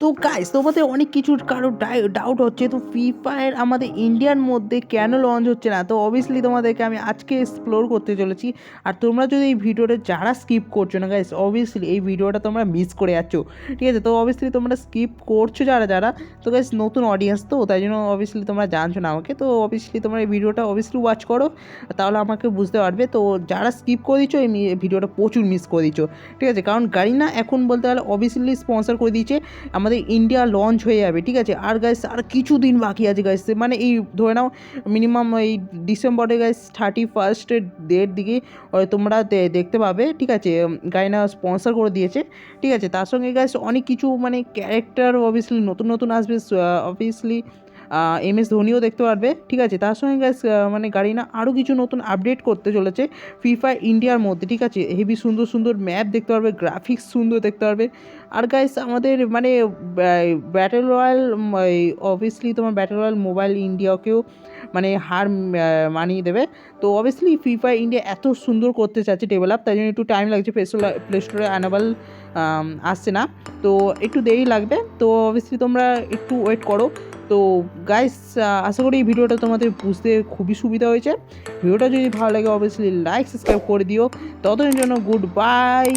তো গাইস তোমাদের অনেক কিছুর কারো ডাউট হচ্ছে তো ফ্রি ফায়ার আমাদের ইন্ডিয়ার মধ্যে কেন লঞ্চ হচ্ছে না। তো অবভিয়াসলি তোমাদেরকে আমি আজকে এক্সপ্লোর করতে চলেছি। আর তোমরা যদি এই ভিডিওটা যারা স্কিপ করছো না গাইস, অবভিয়াসলি এই ভিডিওটা তোমরা মিস করে যাচ্ছ। ঠিক আছে, তো অবভিয়াসলি তোমরা স্কিপ করছো যারা যারা, তো গাইস নতুন অডিয়েন্স তো তাই জন্য অবভিয়াসলি তোমরা জানছো না আমাকে। তো অবভিয়াসলি তোমরা এই ভিডিওটা অবভিয়াসলি ওয়াচ করো, তাহলে আমাকে বুঝতে পারবে। তো যারা স্কিপ করে দিচ্ছ এই ভিডিওটা প্রচুর মিস করে দিচ্ছ। ঠিক আছে, কারণ গারিনা এখন বলতে গেলে অবভিয়াসলি স্পন্সর করে দিয়েছে, আমাদের ইন্ডিয়া লঞ্চ হয়ে যাবে। ঠিক আছে, আর গাইস আর কিছুদিন বাকি আছে গাইস, মানে এই ধরে নাও মিনিমাম এই ডিসেম্বরে গাইস 31 ডেট দিকে তোমরা দেখতে পাবে। ঠিক আছে, গাইনা স্পন্সর করে দিয়েছে। ঠিক আছে, তার সঙ্গে গাইস অনেক কিছু মানে ক্যারেক্টার অবভিয়াসলি নতুন নতুন আসবে। অবভিয়াসলি MS ধোনিও দেখতে পারবে। ঠিক আছে, তার সঙ্গে গাইস মানে গারিনা আরও কিছু নতুন আপডেট করতে চলেছে ফ্রি ফায়ার ইন্ডিয়ার মধ্যে। ঠিক আছে, হেভি সুন্দর সুন্দর ম্যাপ দেখতে পারবে, গ্রাফিক্স সুন্দর দেখতে পারবে। আর গাইস আমাদের মানে ব্যাটেল রয়্যাল, অবভিয়াসলি তোমার ব্যাটেল রয়্যাল মোবাইল ইন্ডিয়াকেও মানে হার মানিয়ে দেবে। তো অবভিয়াসলি ফ্রি ফায়ার ইন্ডিয়া এত সুন্দর করতে চাচ্ছে ডেভেলপ, তাই জন্য একটু টাইম লাগছে। প্লে স্টোরে অ্যানাবেল আসছে না, তো একটু দেরি লাগবে। তো অবভিয়াসলি তোমরা একটু ওয়েট করো। তো গাইস আশা করি এই ভিডিওটা তোমাদের বুঝতে খুবই সুবিধা হয়েছে। ভিডিওটা যদি ভালো লাগে অবভিয়াসলি লাইক সাবস্ক্রাইব করে দিও। ততদিনের জন্য গুড বাই।